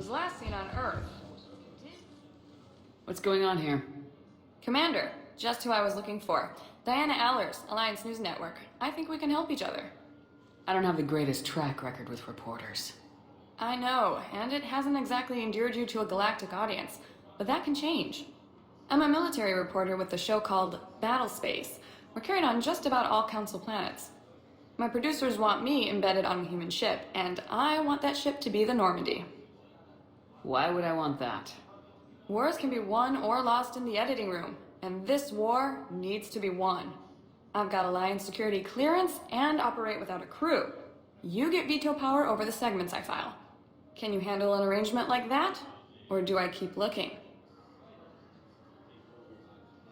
was last seen on Earth. What's going on here? Commander, just who I was looking for. Diana Allers, Alliance News Network. I think we can help each other. I don't have the greatest track record with reporters. I know, and it hasn't exactly endeared you to a galactic audience, but that can change. I'm a military reporter with a show called Battle Space. We're carried on just about all Council planets. My producers want me embedded on a human ship, and I want that ship to be the Normandy. Why would I want that? Wars can be won or lost in the editing room, and this war needs to be won. I've got Alliance security clearance and operate without a crew. You get veto power over the segments I file. Can you handle an arrangement like that? Or do I keep looking?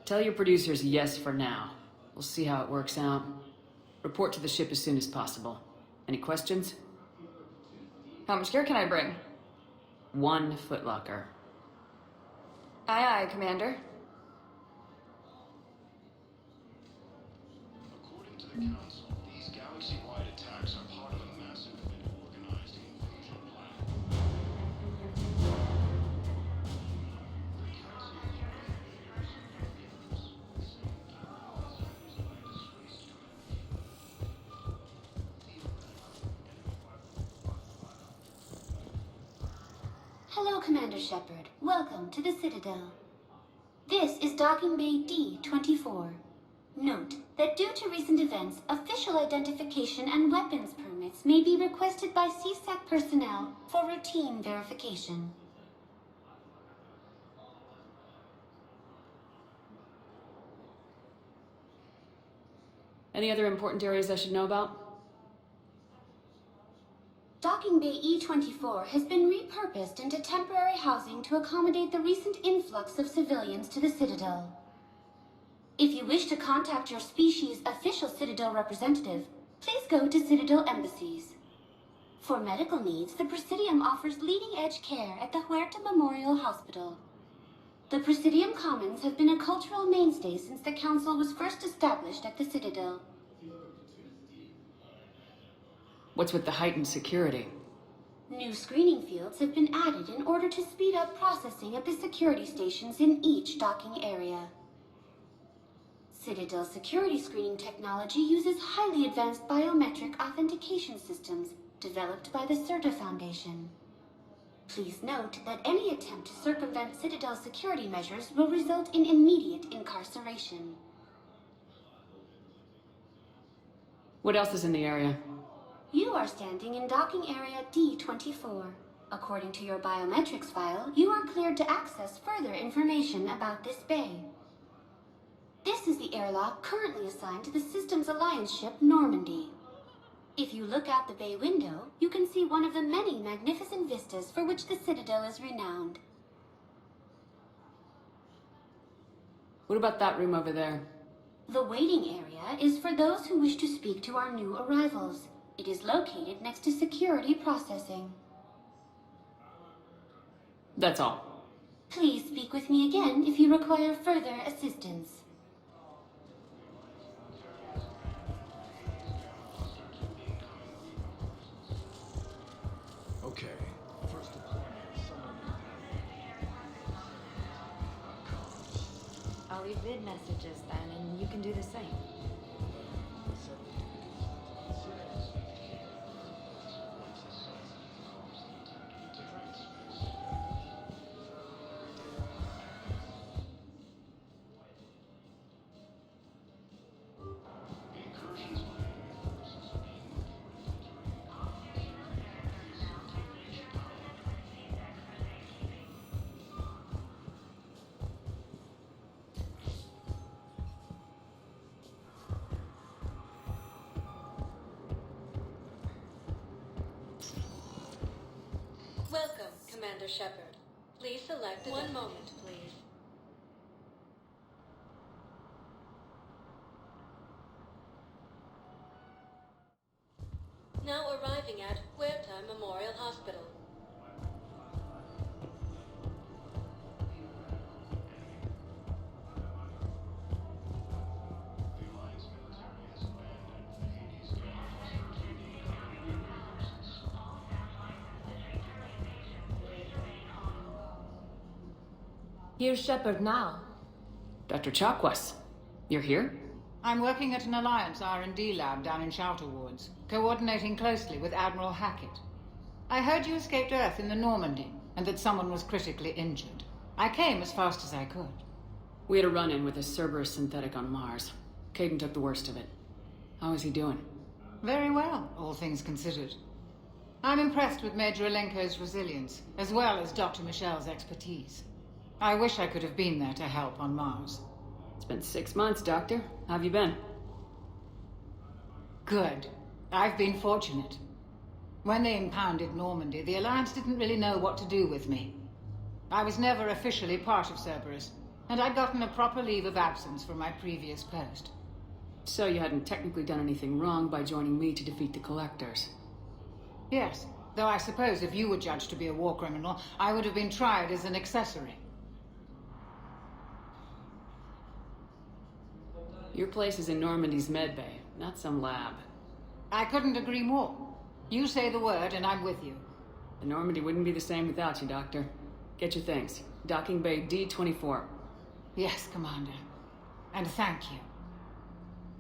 Tell your producers yes for now. We'll see how it works out. Report to the ship as soon as possible. Any questions? How much gear can I bring? 1 footlocker. Aye, aye, Commander. According to the Council, these galaxy-wide attacks are part of a massive and organized invasion plan. Hello, Commander Shepard. Welcome to the Citadel. This is Docking Bay D-24. Note that due to recent events, official identification and weapons permits may be requested by CSEC personnel for routine verification. Any other important areas I should know about? Docking Bay E-24 has been repurposed into temporary housing to accommodate the recent influx of civilians to the Citadel. If you wish to contact your species' official Citadel representative, please go to Citadel embassies. For medical needs, the Presidium offers leading-edge care at the Huerta Memorial Hospital. The Presidium Commons have been a cultural mainstay since the Council was first established at the Citadel. What's with the heightened security? New screening fields have been added in order to speed up processing at the security stations in each docking area. Citadel security screening technology uses highly advanced biometric authentication systems developed by the CERTA Foundation. Please note that any attempt to circumvent Citadel security measures will result in immediate incarceration. What else is in the area? You are standing in docking area D-24. According to your biometrics file, you are cleared to access further information about this bay. This is the airlock currently assigned to the Systems Alliance ship Normandy. If you look out the bay window, you can see one of the many magnificent vistas for which the Citadel is renowned. What about that room over there? The waiting area is for those who wish to speak to our new arrivals. It is located next to security processing. That's all. Please speak with me again if you require further assistance. Okay, first I'll leave vid messages then, and you can do the same. Welcome, Commander Shepard. Please select one moment, please. Now arriving at Huerta Memorial Hospital. Here's Shepard now. Dr. Chakwas, you're here? I'm working at an Alliance R&D lab down in Shelter Wards, coordinating closely with Admiral Hackett. I heard you escaped Earth in the Normandy, and that someone was critically injured. I came as fast as I could. We had a run-in with a Cerberus synthetic on Mars. Caden took the worst of it. How is he doing? Very well, all things considered. I'm impressed with Major Alenko's resilience, as well as Dr. Michel's expertise. I wish I could have been there to help on Mars. It's been 6 months, Doctor. How have you been? Good. I've been fortunate. When they impounded Normandy, the Alliance didn't really know what to do with me. I was never officially part of Cerberus, and I'd gotten a proper leave of absence from my previous post. So you hadn't technically done anything wrong by joining me to defeat the Collectors? Yes, though I suppose if you were judged to be a war criminal, I would have been tried as an accessory. Your place is in Normandy's medbay, not some lab. I couldn't agree more. You say the word and I'm with you. The Normandy wouldn't be the same without you, Doctor. Get your things. Docking Bay D-24. Yes, Commander. And thank you.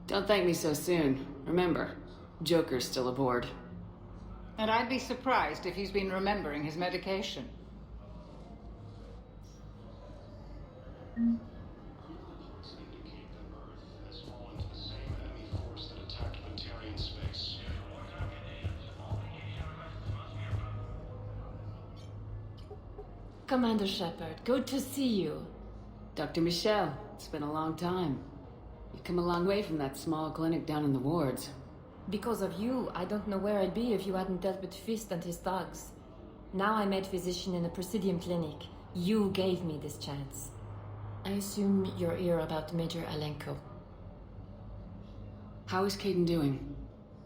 Don't thank me so soon. Remember, Joker's still aboard. And I'd be surprised if he's been remembering his medication. Indicate that Earth has fallen to the same enemy force that attacked Batarian space. Commander Shepard, good to see you. Dr. Michel, it's been a long time. You've come a long way from that small clinic down in the wards. Because of you, I don't know where I'd be if you hadn't dealt with Fist and his thugs. Now I'm head physician in a Presidium clinic. You gave me this chance. I assume you're here about Major Alenko. How is Caden doing?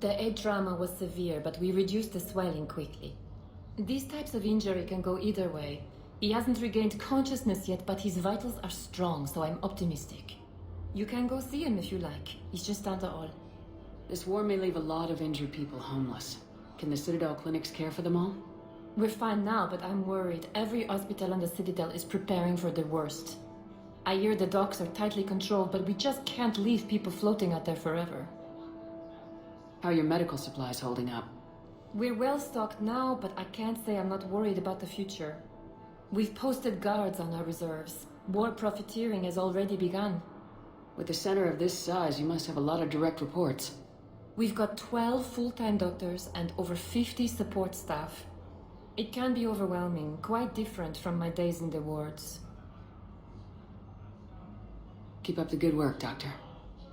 The head trauma was severe, but we reduced the swelling quickly. These types of injury can go either way. He hasn't regained consciousness yet, but his vitals are strong, so I'm optimistic. You can go see him if you like. He's just down the hall. This war may leave a lot of injured people homeless. Can the Citadel clinics care for them all? We're fine now, but I'm worried. Every hospital on the Citadel is preparing for the worst. I hear the docks are tightly controlled, but we just can't leave people floating out there forever. How are your medical supplies holding up? We're well stocked now, but I can't say I'm not worried about the future. We've posted guards on our reserves. War profiteering has already begun. With a center of this size, you must have a lot of direct reports. We've got 12 full-time doctors and over 50 support staff. It can be overwhelming, quite different from my days in the wards. Keep up the good work, Doctor.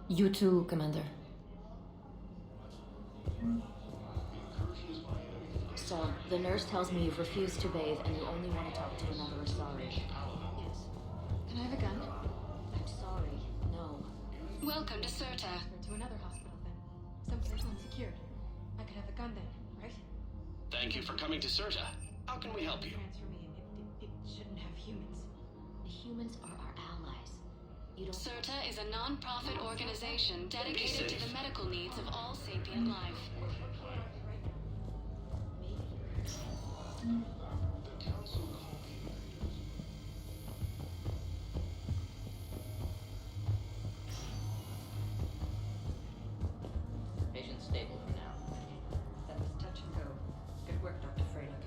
You too, Commander. So, the nurse tells me you've refused to bathe and you only want to talk to another Asari. Yes. Can I have a gun? I'm sorry. No. Welcome to Serta. To another hospital, then. Someplace unsecured. I could have the gun then, right? Thank you for coming to Serta. How can we help you? Transfer me. It shouldn't have humans. The humans are our allies. You don't... Serta is a non-profit organization dedicated to the medical needs of all sapient life. The council called you. Patient's stable for now. That was touch and go. Good work, Dr. Freylich.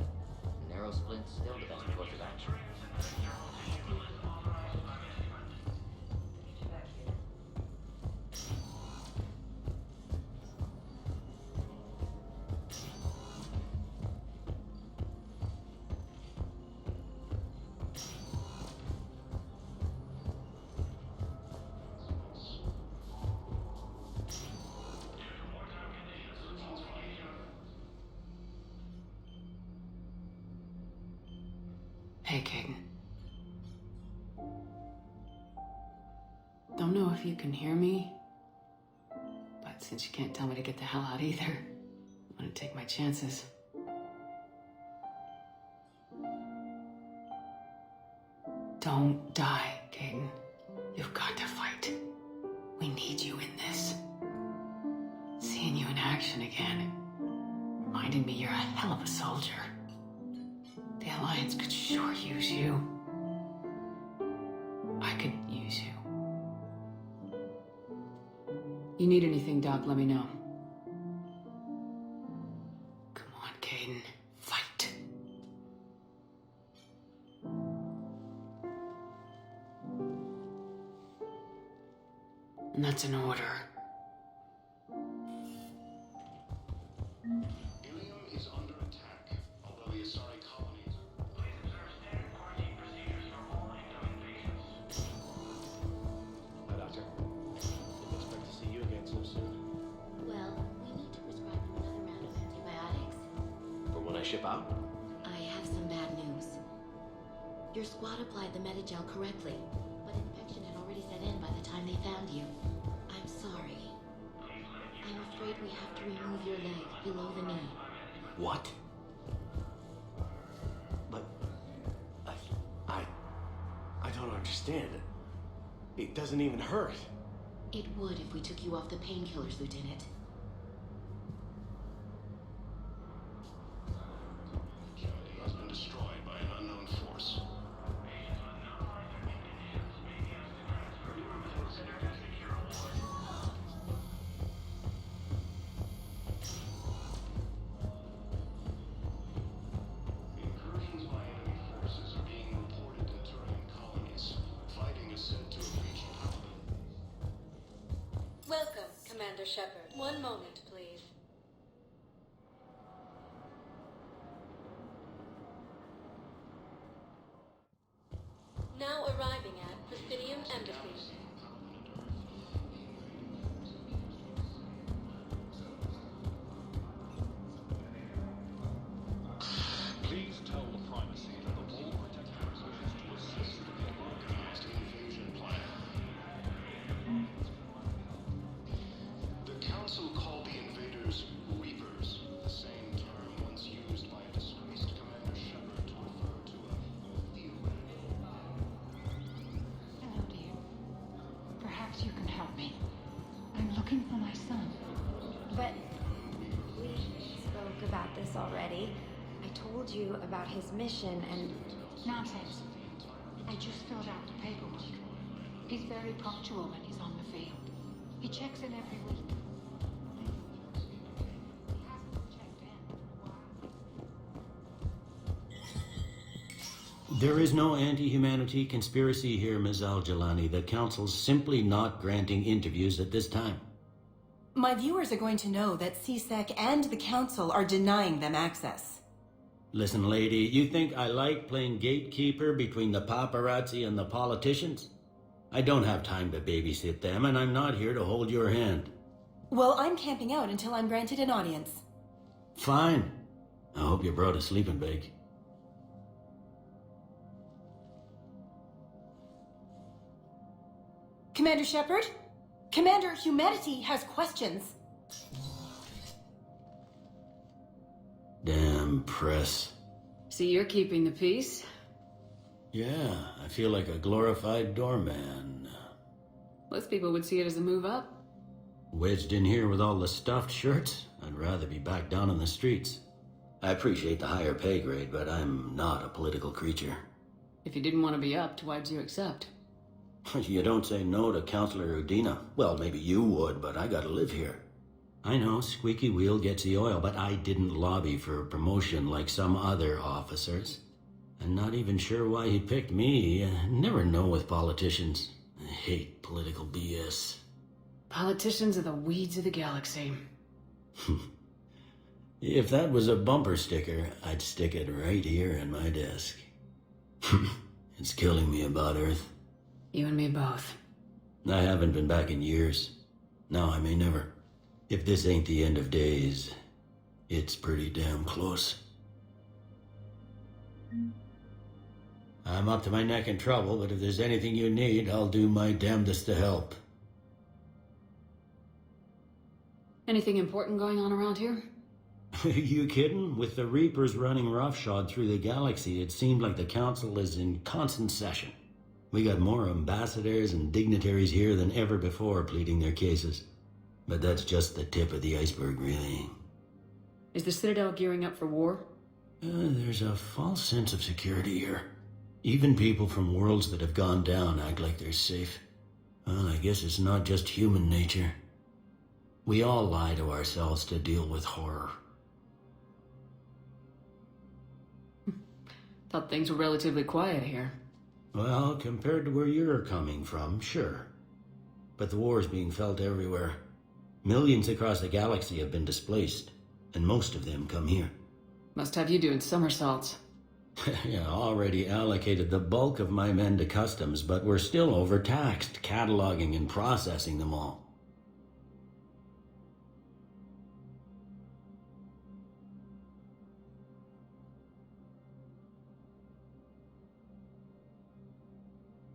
Narrow splint's still the best course of action. Back here. Hey, Caden. Don't know if you can hear me, but since you can't tell me to get the hell out either, I'm gonna take my chances. Don't die, Caden. You've got to fight. We need you in this. Seeing you in action again, reminding me you're a hell of a soldier. The Alliance could sure use you. You need anything, Doc, let me know. Come on, Caden. Fight. And that's an order. Ilium is under attack, although the Asari colonies... Hi, Doctor. Didn't expect to see you again so soon. Well, we need to prescribe him another round of antibiotics. For when I ship out? I have some bad news. Your squad applied the Medigel correctly, but infection had already set in by the time they found you. I'm sorry. I'm afraid we have to remove your leg below the knee. What? But... I don't understand. It doesn't even hurt. It would if we took you off the painkillers, Lieutenant. Kennedy has been destroyed by an unknown force. Incursions by enemy forces are being reported in Turian colonies. Fighting is said to have reached Paladin. Welcome, Commander Shepard. One moment, please. Now arriving at Presidium Embassy. Please tell the primacy that the Wall Protectorate wishes to assist with the organized invasion plan. The Council called the invaders Reapers, the same term once used by a disgraced Commander Shepard to refer to a theoretical... Hello, dear. Perhaps you can help me. I'm looking for my son. But we spoke about this already. I told you about his mission and... Nonsense. I just filled out the paperwork. He's very punctual when he's on the field. He checks in every week. He hasn't checked in in a while. There is no anti-humanity conspiracy here, Ms. Al-Jalani. The Council's simply not granting interviews at this time. My viewers are going to know that CSEC and the Council are denying them access. Listen, lady, you think I like playing gatekeeper between the paparazzi and the politicians? I don't have time to babysit them, and I'm not here to hold your hand. Well, I'm camping out until I'm granted an audience. Fine. I hope you brought a sleeping bag. Commander Shepard? Commander Humanity has questions. Damn press. See, you're keeping the peace? Yeah, I feel like a glorified doorman. Most people would see it as a move up. Wedged in here with all the stuffed shirts, I'd rather be back down in the streets. I appreciate the higher pay grade, but I'm not a political creature. If you didn't want to be upped, why'd you accept? You don't say no to Counselor Udina. Well, maybe you would, but I gotta live here. I know, squeaky wheel gets the oil, but I didn't lobby for a promotion like some other officers. I'm not even sure why he picked me. Never know with politicians. I hate political BS. Politicians are the weeds of the galaxy. If that was a bumper sticker, I'd stick it right here in my desk. It's killing me about Earth. You and me both. I haven't been back in years. Now I may never. If this ain't the end of days, it's pretty damn close. I'm up to my neck in trouble, but if there's anything you need, I'll do my damnedest to help. Anything important going on around here? You kidding? With the Reapers running roughshod through the galaxy, it seemed like the Council is in constant session. We got more ambassadors and dignitaries here than ever before pleading their cases. But that's just the tip of the iceberg, really. Is the Citadel gearing up for war? There's a false sense of security here. Even people from worlds that have gone down act like they're safe. Well, I guess it's not just human nature. We all lie to ourselves to deal with horror. Thought things were relatively quiet here. Well, compared to where you're coming from, sure. But the war's being felt everywhere. Millions across the galaxy have been displaced, and most of them come here. Must have you doing somersaults. Yeah, already allocated the bulk of my men to customs, but we're still overtaxed, cataloging and processing them all.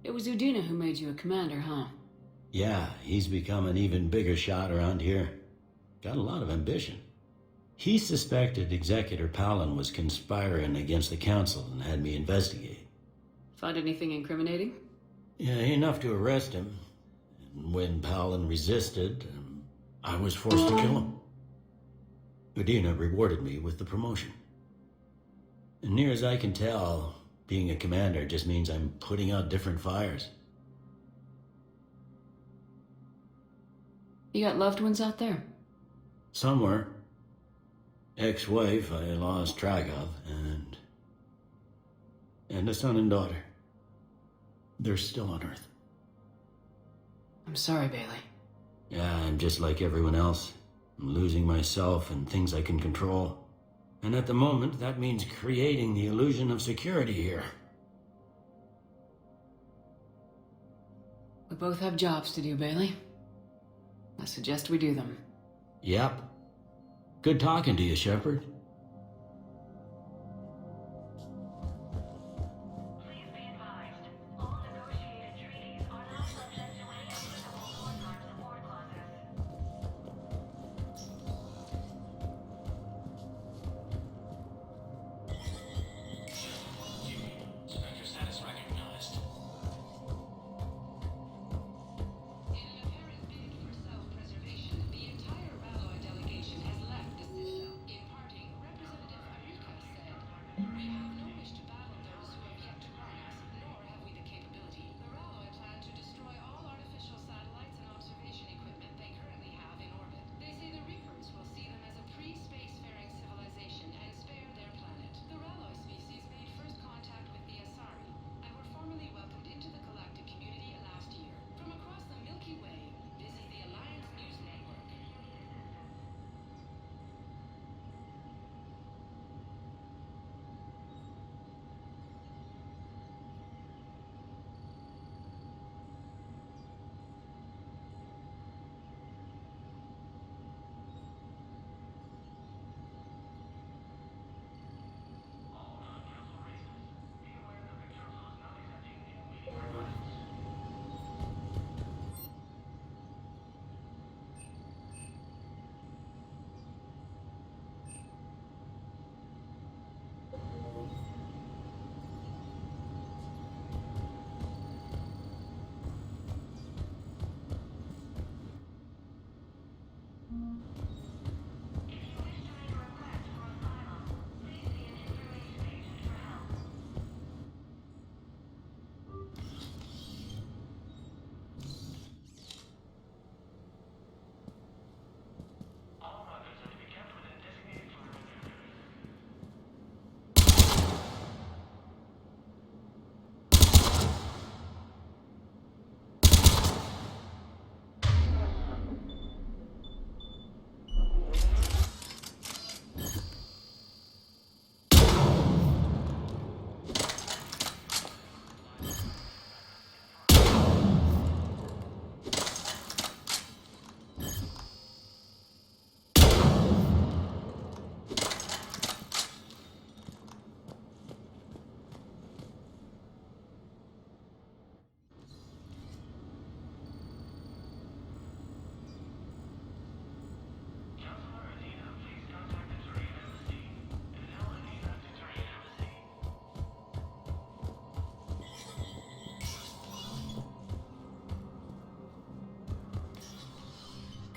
It was Udina who made you a commander, huh? Yeah, he's become an even bigger shot around here. Got a lot of ambition. He suspected Executor Palin was conspiring against the Council and had me investigate. Find anything incriminating? Yeah, enough to arrest him. And when Palin resisted, I was forced to kill him. Udina rewarded me with the promotion. And near as I can tell, being a commander just means I'm putting out different fires. You got loved ones out there? Somewhere. Ex-wife I lost track of, and a son and daughter. They're still on Earth. I'm sorry, Bailey. Yeah, I'm just like everyone else. I'm losing myself and things I can control. And at the moment, that means creating the illusion of security here. We both have jobs to do, Bailey. I suggest we do them. Yep. Good talking to you, Shepard.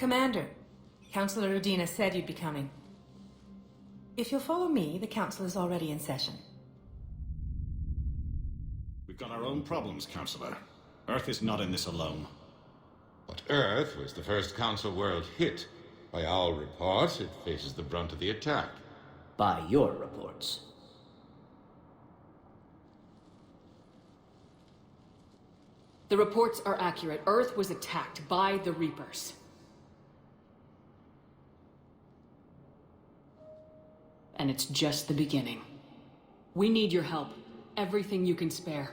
Commander, Councillor Udina said you'd be coming. If you'll follow me, the council is already in session. We've got our own problems, Councillor. Earth is not in this alone. But Earth was the first Council world hit. By all reports, it faces the brunt of the attack. By your reports. The reports are accurate. Earth was attacked by the Reapers. And it's just the beginning. We need your help. Everything you can spare.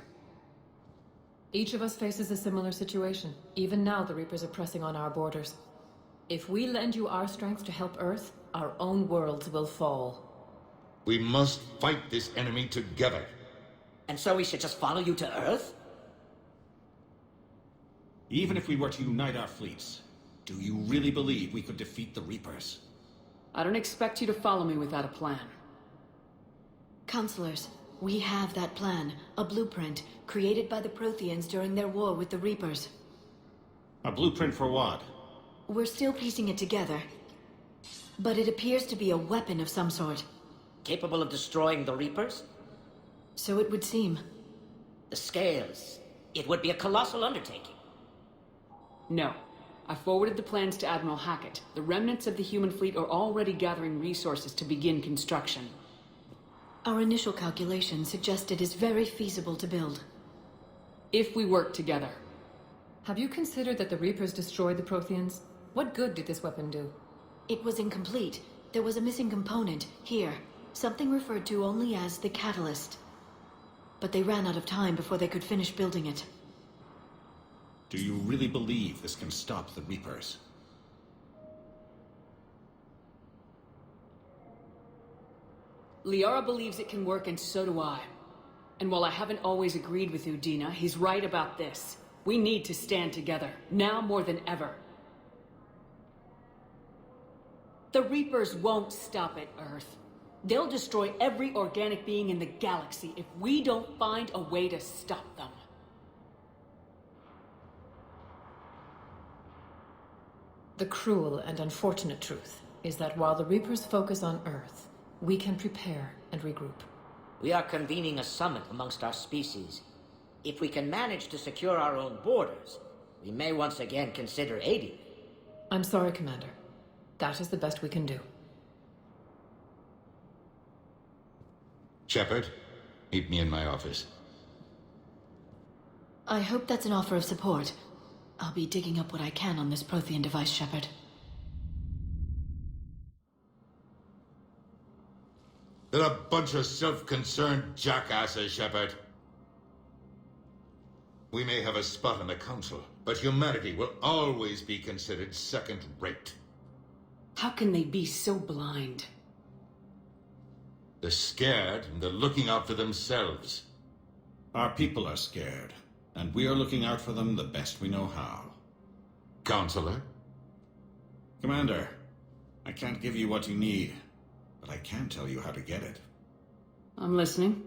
Each of us faces a similar situation. Even now, the Reapers are pressing on our borders. If we lend you our strength to help Earth, our own worlds will fall. We must fight this enemy together. And so we should just follow you to Earth? Even if we were to unite our fleets, do you really believe we could defeat the Reapers? I don't expect you to follow me without a plan. Counselors, we have that plan. A blueprint, created by the Protheans during their war with the Reapers. A blueprint for what? We're still piecing it together. But it appears to be a weapon of some sort. Capable of destroying the Reapers? So it would seem. The scales. It would be a colossal undertaking. No. I forwarded the plans to Admiral Hackett. The remnants of the human fleet are already gathering resources to begin construction. Our initial calculations suggest it is very feasible to build. If we work together. Have you considered that the Reapers destroyed the Protheans? What good did this weapon do? It was incomplete. There was a missing component, here. Something referred to only as the catalyst. But they ran out of time before they could finish building it. Do you really believe this can stop the Reapers? Liara believes it can work, and so do I. And while I haven't always agreed with Udina, he's right about this. We need to stand together, now more than ever. The Reapers won't stop at Earth. They'll destroy every organic being in the galaxy if we don't find a way to stop them. The cruel and unfortunate truth is that while the Reapers focus on Earth, we can prepare and regroup. We are convening a summit amongst our species. If we can manage to secure our own borders, we may once again consider aiding. I'm sorry, Commander. That is the best we can do. Shepard, meet me in my office. I hope that's an offer of support. I'll be digging up what I can on this Prothean device, Shepard. They're a bunch of self-concerned jackasses, Shepard. We may have a spot on the Council, but humanity will always be considered second-rate. How can they be so blind? They're scared, and they're looking out for themselves. Our people are scared, and we are looking out for them the best we know how. Counselor? Commander, I can't give you what you need, but I can tell you how to get it. I'm listening.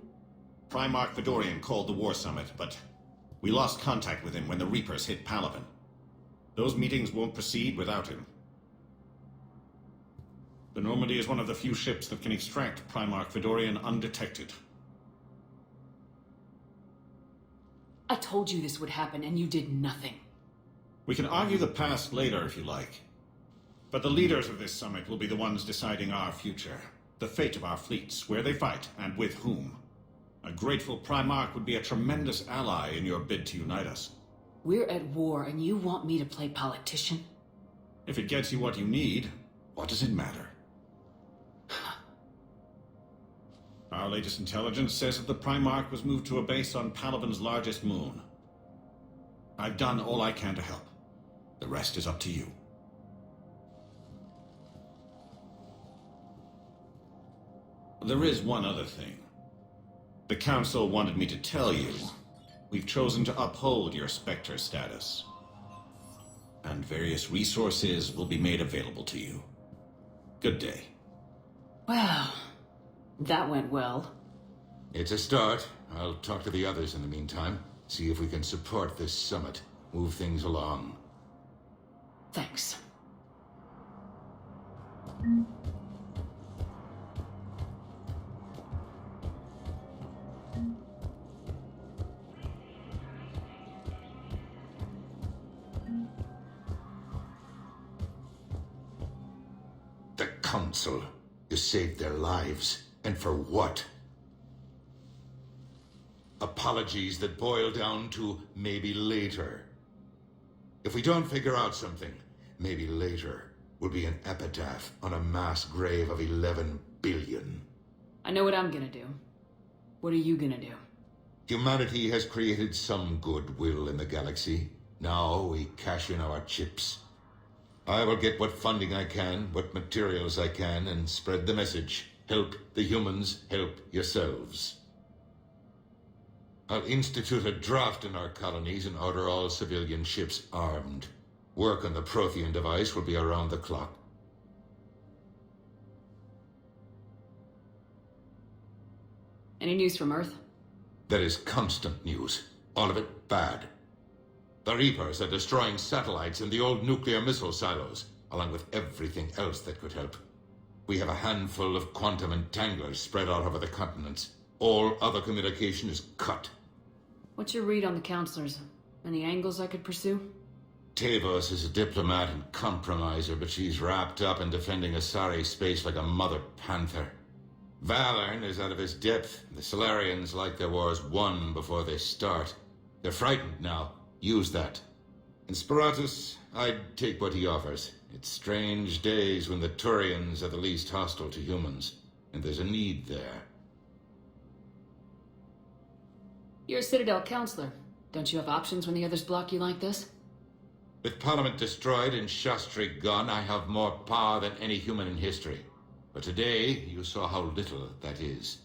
Primarch Fedorian called the War Summit, but we lost contact with him when the Reapers hit Palaven. Those meetings won't proceed without him. The Normandy is one of the few ships that can extract Primarch Fedorian undetected. I told you this would happen, and you did nothing. We can argue the past later if you like. But the leaders of this summit will be the ones deciding our future. The fate of our fleets, where they fight, and with whom. A grateful Primarch would be a tremendous ally in your bid to unite us. We're at war, and you want me to play politician? If it gets you what you need, what does it matter? Our latest intelligence says that the Primarch was moved to a base on Palaven's largest moon. I've done all I can to help. The rest is up to you. There is one other thing. The Council wanted me to tell you, we've chosen to uphold your Spectre status. And various resources will be made available to you. Good day. Well, that went well. It's a start. I'll talk to the others in the meantime. See if we can support this summit. Move things along. Thanks. Council. You saved their lives. And for what? Apologies that boil down to maybe later. If we don't figure out something, maybe later will be an epitaph on a mass grave of 11 billion. I know what I'm gonna do. What are you gonna do? Humanity has created some goodwill in the galaxy. Now we cash in our chips. I will get what funding I can, what materials I can, and spread the message. Help the humans, help yourselves. I'll institute a draft in our colonies and order all civilian ships armed. Work on the Prothean device will be around the clock. Any news from Earth? There is constant news. All of it bad. The Reapers are destroying satellites and the old nuclear missile silos, along with everything else that could help. We have a handful of quantum entanglers spread out over the continents. All other communication is cut. What's your read on the counselors? Any angles I could pursue? Tavos is a diplomat and compromiser, but she's wrapped up in defending Asari space like a mother panther. Valern is out of his depth. The Solarians like their wars won before they start. They're frightened now. Use that. In Sparatus, I'd take what he offers. It's strange days when the Turians are the least hostile to humans, and there's a need there. You're a Citadel counselor. Don't you have options when the others block you like this? With Parliament destroyed and Shastri gone, I have more power than any human in history. But today, you saw how little that is.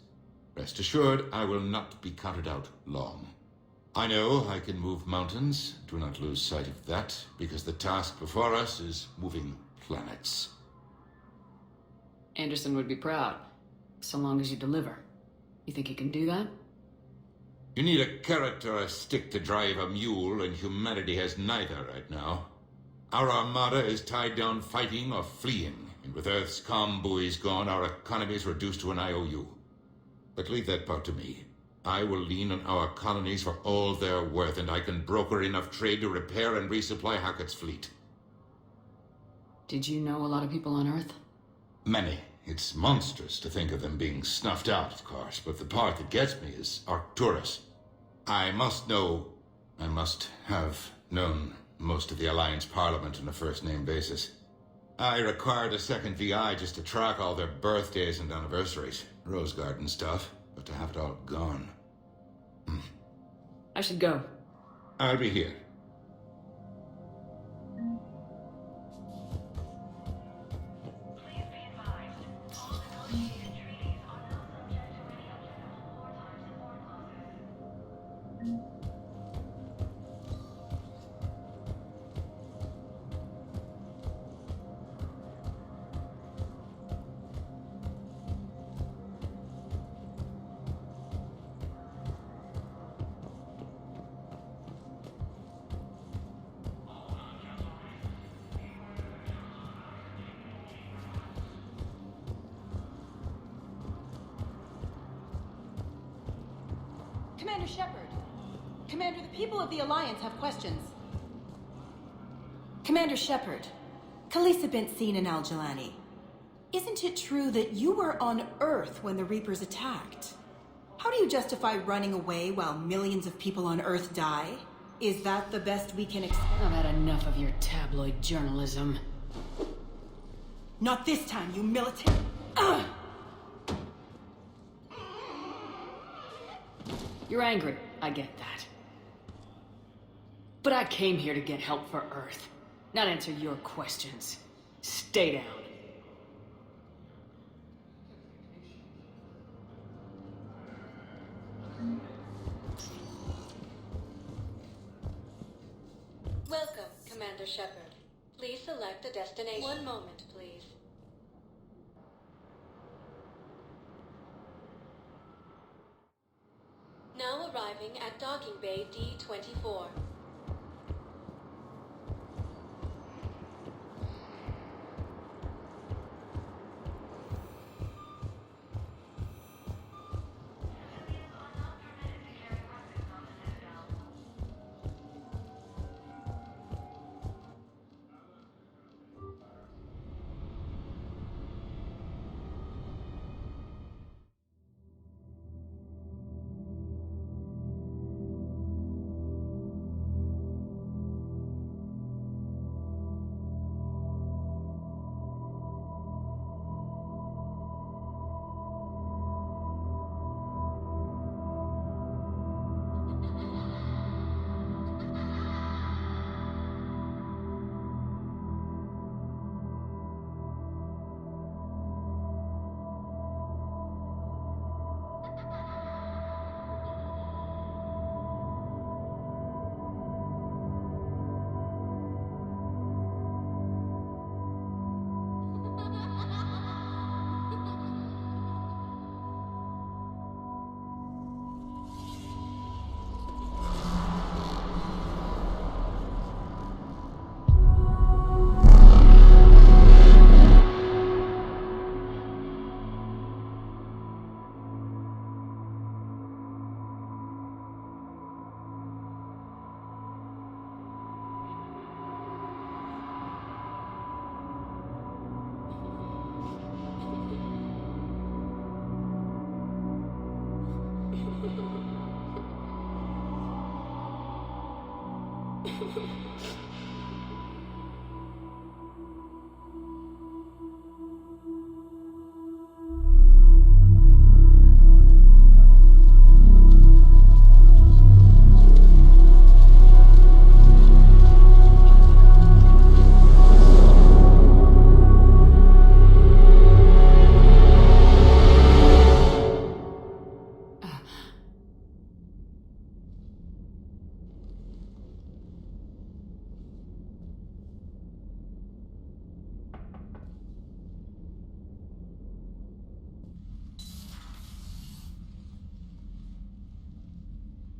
Rest assured, I will not be counted out long. I know I can move mountains. Do not lose sight of that, because the task before us is moving planets. Anderson would be proud, so long as you deliver. You think you can do that? You need a carrot or a stick to drive a mule, and humanity has neither right now. Our armada is tied down fighting or fleeing, and with Earth's comm buoys gone, our economy is reduced to an IOU. But leave that part to me. I will lean on our colonies for all they're worth, and I can broker enough trade to repair and resupply Hackett's fleet. Did you know a lot of people on Earth? Many. It's monstrous to think of them being snuffed out, of course, but the part that gets me is Arcturus. I must have known most of the Alliance Parliament on a first-name basis. I required a second VI just to track all their birthdays and anniversaries. Rose Garden stuff, but to have it all gone. I should go. I'll be here. Commander Shepard. Commander, the people of the Alliance have questions. Commander Shepard, Khaleesa bint seen in Al-Jalani. Isn't it true that you were on Earth when the Reapers attacked? How do you justify running away while millions of people on Earth die? Is that the best we can expect? I've had enough of your tabloid journalism. Not this time, you militant... You're angry, I get that. But I came here to get help for Earth, not answer your questions. Stay down. Welcome, Commander Shepard. Please select a destination. One moment, please. Now arriving at Docking Bay D-24.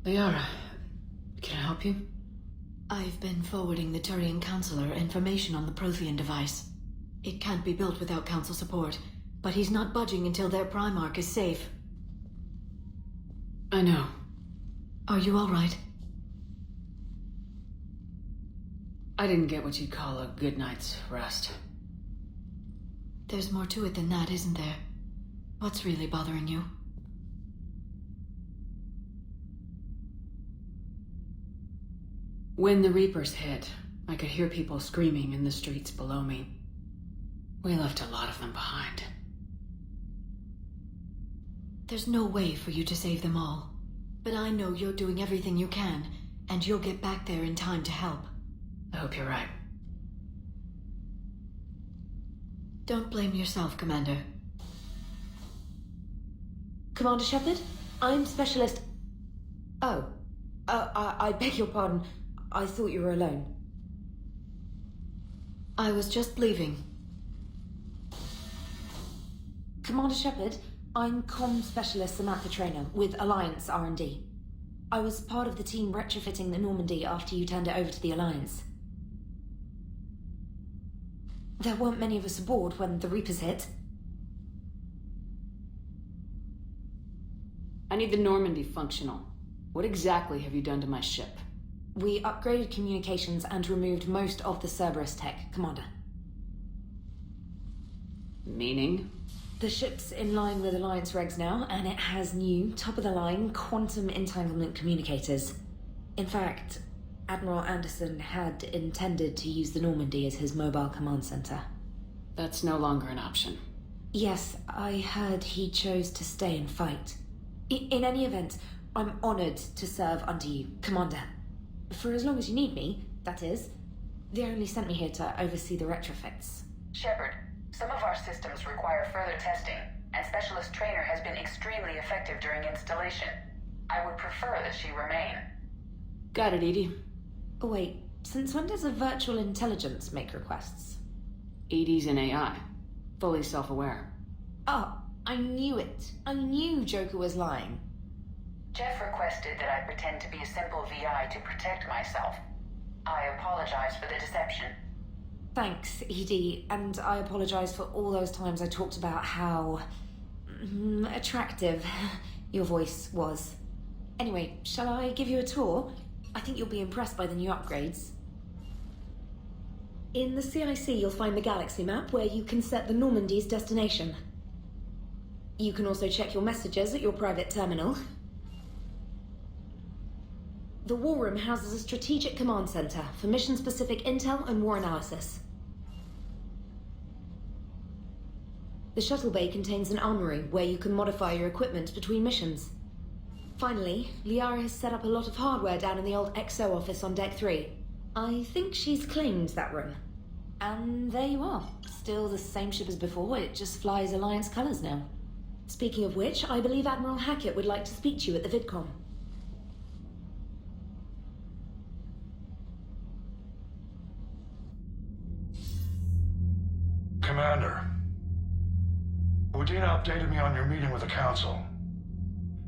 Liara, can I help you? I've been forwarding the Turian Counselor information on the Prothean device. It can't be built without Council support, but he's not budging until their Primarch is safe. I know. Are you alright? I didn't get what you'd call a good night's rest. There's more to it than that, isn't there? What's really bothering you? When the Reapers hit, I could hear people screaming in the streets below me. We left a lot of them behind. There's no way for you to save them all. But I know you're doing everything you can, and you'll get back there in time to help. I hope you're right. Don't blame yourself, Commander. Commander Shepard, I'm Specialist... Oh. I beg your pardon. I thought you were alone. I was just leaving. Commander Shepard, I'm Comm Specialist Samantha Traynor with Alliance R&D. I was part of the team retrofitting the Normandy after you turned it over to the Alliance. There weren't many of us aboard when the Reapers hit. I need the Normandy functional. What exactly have you done to my ship? We upgraded communications and removed most of the Cerberus tech, Commander. Meaning? The ship's in line with Alliance regs now, and it has new, top-of-the-line quantum entanglement communicators. In fact, Admiral Anderson had intended to use the Normandy as his mobile command center. That's no longer an option. Yes, I heard he chose to stay and fight. In any event, I'm honored to serve under you, Commander. For as long as you need me, that is. They only sent me here to oversee the retrofits. Shepard, some of our systems require further testing, and Specialist Traynor has been extremely effective during installation. I would prefer that she remain. Got it, Edie. Oh, wait, since when does a virtual intelligence make requests? Edie's an AI, fully self-aware. Oh, I knew it. I knew Joker was lying. Jeff requested that I pretend to be a simple VI to protect myself. I apologize for the deception. Thanks, Edie, and I apologize for all those times I talked about how... attractive your voice was. Anyway, shall I give you a tour? I think you'll be impressed by the new upgrades. In the CIC, you'll find the galaxy map where you can set the Normandy's destination. You can also check your messages at your private terminal. The War Room houses a strategic command center for mission-specific intel and war analysis. The shuttle bay contains an armory where you can modify your equipment between missions. Finally, Liara has set up a lot of hardware down in the old XO office on Deck 3. I think she's claimed that room. And there you are. Still the same ship as before, it just flies Alliance colors now. Speaking of which, I believe Admiral Hackett would like to speak to you at the VidCon. Commander, Udina updated me on your meeting with the Council.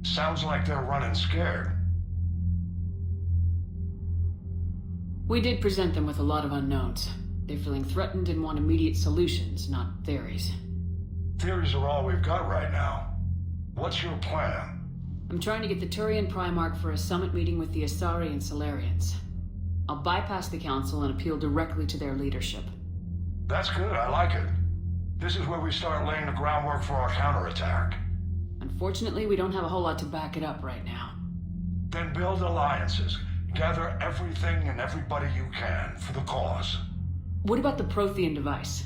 Sounds like they're running scared. We did present them with a lot of unknowns. They're feeling threatened and want immediate solutions, not theories. Theories are all we've got right now. What's your plan? I'm trying to get the Turian Primarch for a summit meeting with the Asari and Solarians. I'll bypass the Council and appeal directly to their leadership. That's good, I like it. This is where we start laying the groundwork for our counterattack. Unfortunately, we don't have a whole lot to back it up right now. Then build alliances. Gather every everything and everybody you can for the cause. What about the Prothean device?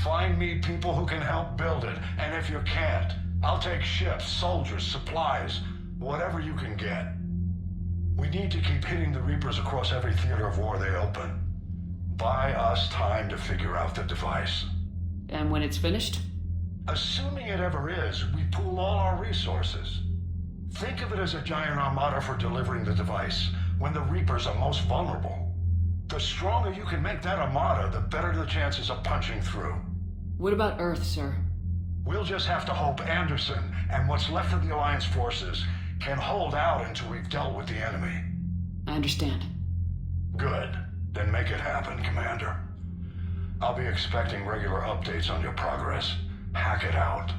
Find me people who can help build it, and if you can't, I'll take ships, soldiers, supplies, whatever you can get. We need to keep hitting the Reapers across every theater of war they open. Buy us time to figure out the device. And when it's finished? Assuming it ever is, we pool all our resources. Think of it as a giant armada for delivering the device, when the Reapers are most vulnerable. The stronger you can make that armada, the better the chances of punching through. What about Earth, sir? We'll just have to hope Anderson, and what's left of the Alliance forces, can hold out until we've dealt with the enemy. I understand. Good. Then make it happen, Commander. I'll be expecting regular updates on your progress. Hack it out.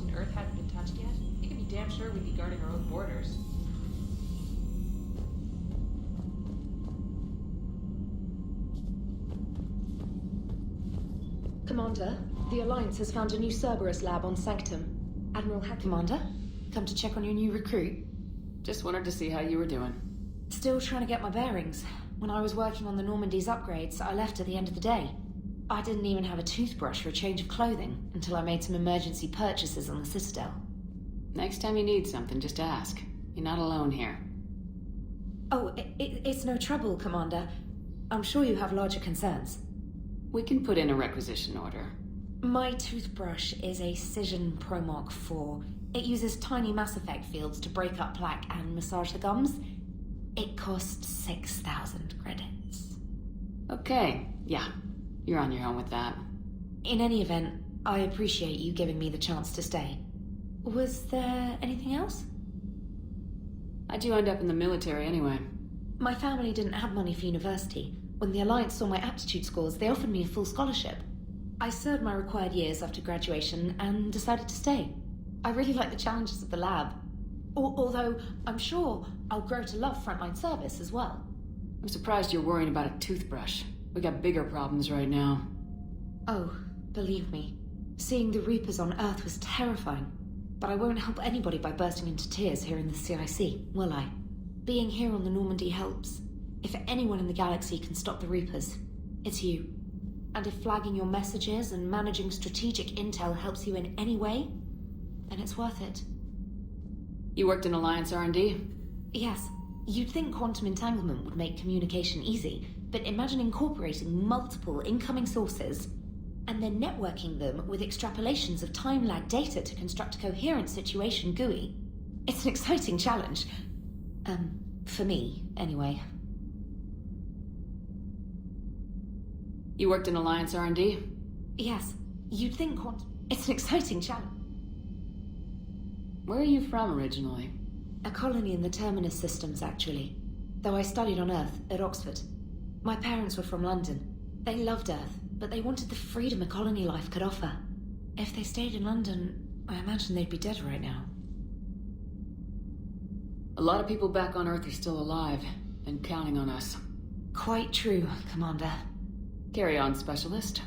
And Earth hadn't been touched yet, you can be damn sure we'd be guarding our own borders. Commander, the Alliance has found a new Cerberus lab on Sanctum. Admiral Commander, come to check on your new recruit. Just wanted to see how you were doing. Still trying to get my bearings. When I was working on the Normandy's upgrades, I left at the end of the day. I didn't even have a toothbrush or a change of clothing until I made some emergency purchases on the Citadel. Next time you need something, just ask. You're not alone here. Oh, it's no trouble, Commander. I'm sure you have larger concerns. We can put in a requisition order. My toothbrush is a Cision Pro Mark IV. It uses tiny Mass Effect fields to break up plaque and massage the gums. It costs 6,000 credits. Okay, yeah. You're on your own with that. In any event, I appreciate you giving me the chance to stay. Was there anything else? How'd you end up in the military anyway? My family didn't have money for university. When the Alliance saw my aptitude scores, they offered me a full scholarship. I served my required years after graduation and decided to stay. I really like the challenges of the lab. Although, I'm sure I'll grow to love frontline service as well. I'm surprised you're worrying about a toothbrush. We got bigger problems right now. Oh, believe me. Seeing the Reapers on Earth was terrifying. But I won't help anybody by bursting into tears here in the CIC, will I? Being here on the Normandy helps. If anyone in the galaxy can stop the Reapers, it's you. And if flagging your messages and managing strategic intel helps you in any way, then it's worth it. You worked in Alliance R&D? Yes. You'd think quantum entanglement would make communication easy, but imagine incorporating multiple incoming sources and then networking them with extrapolations of time-lag data to construct a coherent situation GUI. It's an exciting challenge. For me, anyway. You worked in Alliance R&D? Yes. You'd think it's an exciting challenge. Where are you from originally? A colony in the Terminus systems, actually. Though I studied on Earth, at Oxford. My parents were from London. They loved Earth, but they wanted the freedom a colony life could offer. If they stayed in London, I imagine they'd be dead right now. A lot of people back on Earth are still alive, and counting on us. Quite true, Commander. Carry on, Specialist.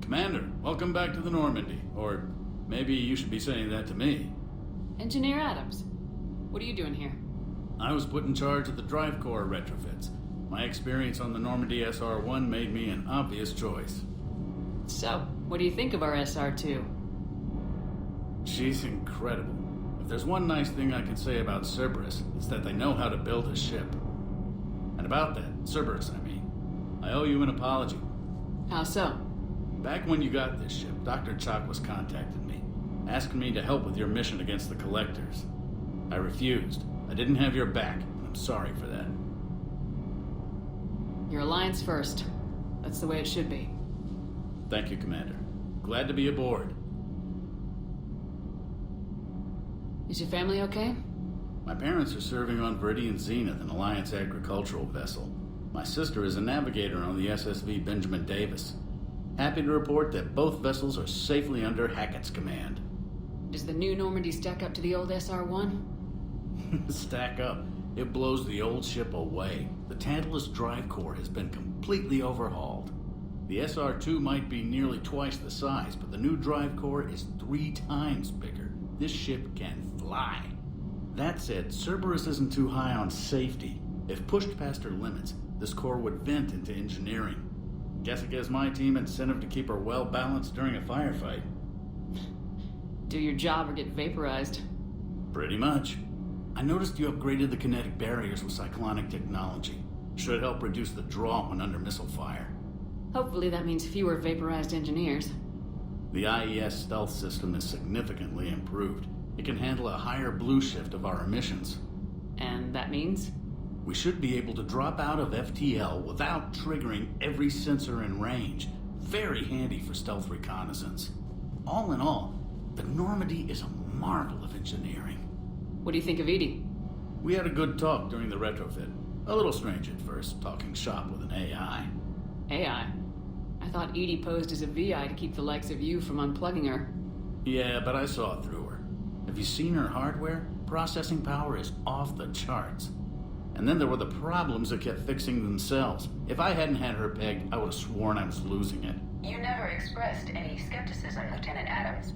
Commander, welcome back to the Normandy. Or maybe you should be saying that to me. Engineer Adams, what are you doing here? I was put in charge of the drive core retrofits. My experience on the Normandy SR-1 made me an obvious choice. So, what do you think of our SR-2? She's incredible. If there's one nice thing I can say about Cerberus, it's that they know how to build a ship. And about that, Cerberus, I mean, I owe you an apology. How so? Back when you got this ship, Dr. Chakwas contacted me, asking me to help with your mission against the Collectors. I refused. I didn't have your back, and I'm sorry for that. Your alliance first. That's the way it should be. Thank you, Commander. Glad to be aboard. Is your family okay? My parents are serving on Viridian Zenith, an Alliance agricultural vessel. My sister is a navigator on the SSV Benjamin Davis. Happy to report that both vessels are safely under Hackett's command. Does the new Normandy stack up to the old SR-1? Stack up. It blows the old ship away. The Tantalus drive core has been completely overhauled. The SR-2 might be nearly twice the size, but the new drive core is 3 times bigger. This ship can fly. That said, Cerberus isn't too high on safety. If pushed past her limits, this core would vent into engineering. Guess it gives my team incentive to keep her well balanced during a firefight. Do your job or get vaporized. Pretty much. I noticed you upgraded the kinetic barriers with cyclonic technology. Should help reduce the draw when under missile fire. Hopefully that means fewer vaporized engineers. The IES stealth system is significantly improved. It can handle a higher blue shift of our emissions. And that means? We should be able to drop out of FTL without triggering every sensor in range. Very handy for stealth reconnaissance. All in all, the Normandy is a marvel of engineering. What do you think of Edie? We had a good talk during the retrofit. A little strange at first, talking shop with an AI. AI? I thought Edie posed as a VI to keep the likes of you from unplugging her. Yeah, but I saw through her. Have you seen her hardware? Processing power is off the charts. And then there were the problems that kept fixing themselves. If I hadn't had her pegged, I would have sworn I was losing it. You never expressed any skepticism, Lieutenant Adams.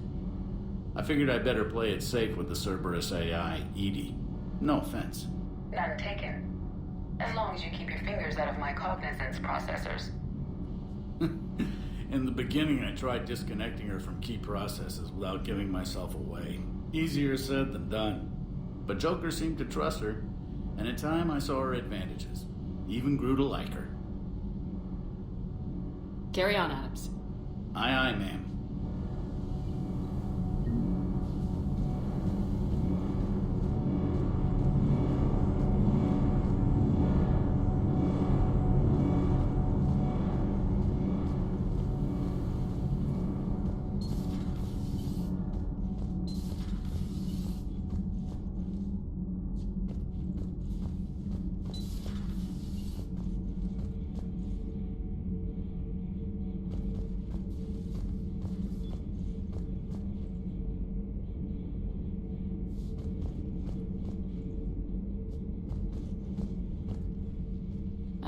I figured I'd better play it safe with the Cerberus AI, Edie. No offense. None taken. As long as you keep your fingers out of my cognizance processors. In the beginning, I tried disconnecting her from key processes without giving myself away. Easier said than done. But Joker seemed to trust her, and in time I saw her advantages. Even grew to like her. Carry on, Adams. Aye, aye, ma'am.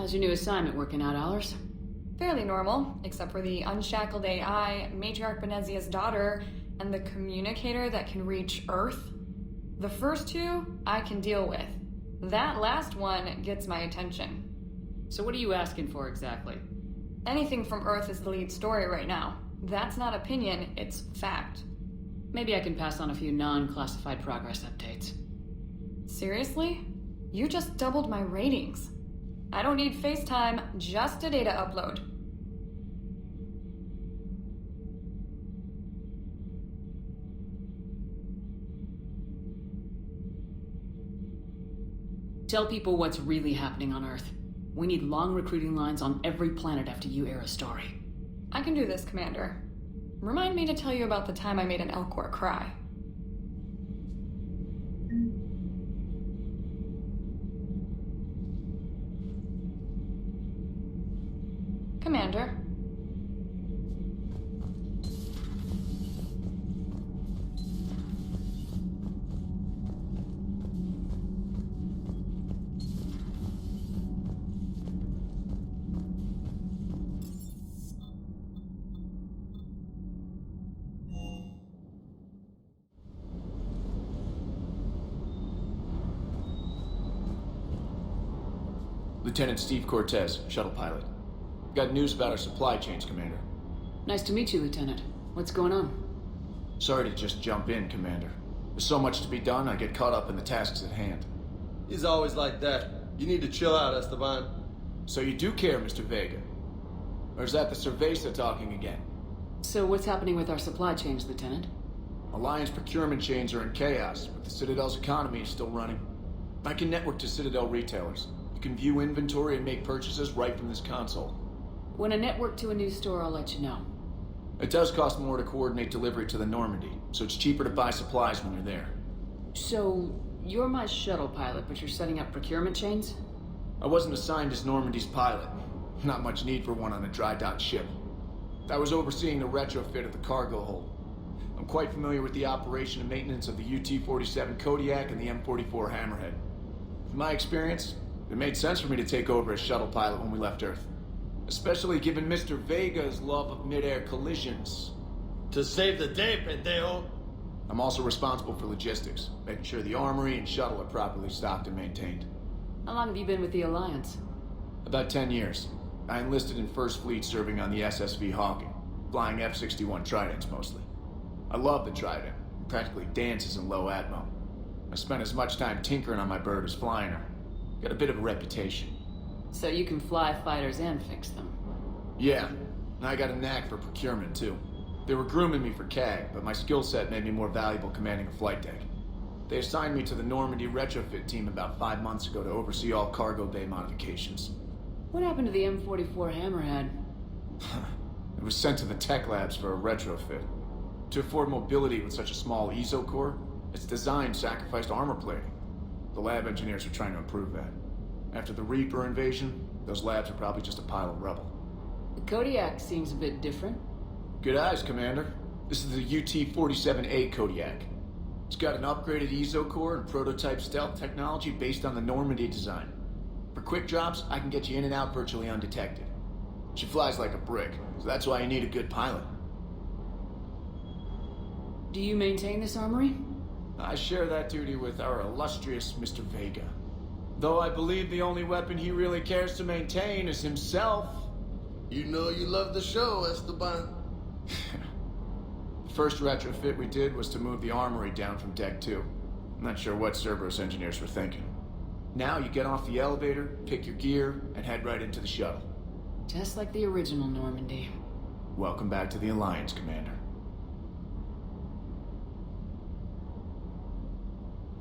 How's your new assignment working out, Allers? Fairly normal, except for the unshackled AI, Matriarch Benezia's daughter, and the communicator that can reach Earth. The first two, I can deal with. That last one gets my attention. So what are you asking for exactly? Anything from Earth is the lead story right now. That's not opinion, it's fact. Maybe I can pass on a few non-classified progress updates. Seriously? You just doubled my ratings. I don't need FaceTime, just a data upload. Tell people what's really happening on Earth. We need long recruiting lines on every planet after you air a story. I can do this, Commander. Remind me to tell you about the time I made an Elcor cry. Commander. Lieutenant Steve Cortez, shuttle pilot. Got news about our supply chains, Commander. Nice to meet you, Lieutenant. What's going on? Sorry to just jump in, Commander. There's so much to be done, I get caught up in the tasks at hand. He's always like that. You need to chill out, Esteban. So you do care, Mr. Vega? Or is that the Cerveza talking again? So what's happening with our supply chains, Lieutenant? Alliance procurement chains are in chaos, but the Citadel's economy is still running. I can network to Citadel retailers. You can view inventory and make purchases right from this console. When I network to a new store, I'll let you know. It does cost more to coordinate delivery to the Normandy, so it's cheaper to buy supplies when you're there. So, you're my shuttle pilot, but you're setting up procurement chains? I wasn't assigned as Normandy's pilot. Not much need for one on a dry dock ship. I was overseeing the retrofit of the cargo hold. I'm quite familiar with the operation and maintenance of the UT-47 Kodiak and the M44 Hammerhead. From my experience, it made sense for me to take over as shuttle pilot when we left Earth. Especially given Mr. Vega's love of mid-air collisions. To save the day, pendejo. I'm also responsible for logistics, making sure the armory and shuttle are properly stocked and maintained. How long have you been with the Alliance? About 10 years. I enlisted in First Fleet serving on the SSV Hawking, flying F-61 Tridents mostly. I love the Trident. It practically dances in low atmo. I spent as much time tinkering on my bird as flying her. Got a bit of a reputation. So you can fly fighters and fix them. Yeah, and I got a knack for procurement too. They were grooming me for CAG, but my skill set made me more valuable commanding a flight deck. They assigned me to the Normandy retrofit team about 5 months ago to oversee all cargo bay modifications. What happened to the M44 Hammerhead? It was sent to the tech labs for a retrofit. To afford mobility with such a small ESO core, its design sacrificed armor plating. The lab engineers are trying to improve that. After the Reaper invasion, those labs are probably just a pile of rubble. The Kodiak seems a bit different. Good eyes, Commander. This is the UT-47A Kodiak. It's got an upgraded ESO core and prototype stealth technology based on the Normandy design. For quick jobs, I can get you in and out virtually undetected. She flies like a brick, so that's why you need a good pilot. Do you maintain this armory? I share that duty with our illustrious Mr. Vega. Though I believe the only weapon he really cares to maintain is himself. You know you love the show, Esteban. The first retrofit we did was to move the armory down from Deck 2. I'm not sure what Cerberus engineers were thinking. Now you get off the elevator, pick your gear, and head right into the shuttle. Just like the original Normandy. Welcome back to the Alliance, Commander.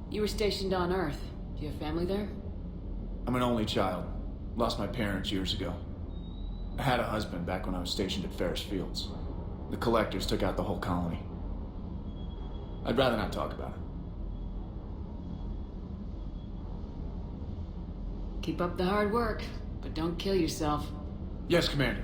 You were stationed on Earth. Do you have family there? I'm an only child. Lost my parents years ago. I had a husband back when I was stationed at Ferris Fields. The collectors took out the whole colony. I'd rather not talk about it. Keep up the hard work, but don't kill yourself. Yes, Commander.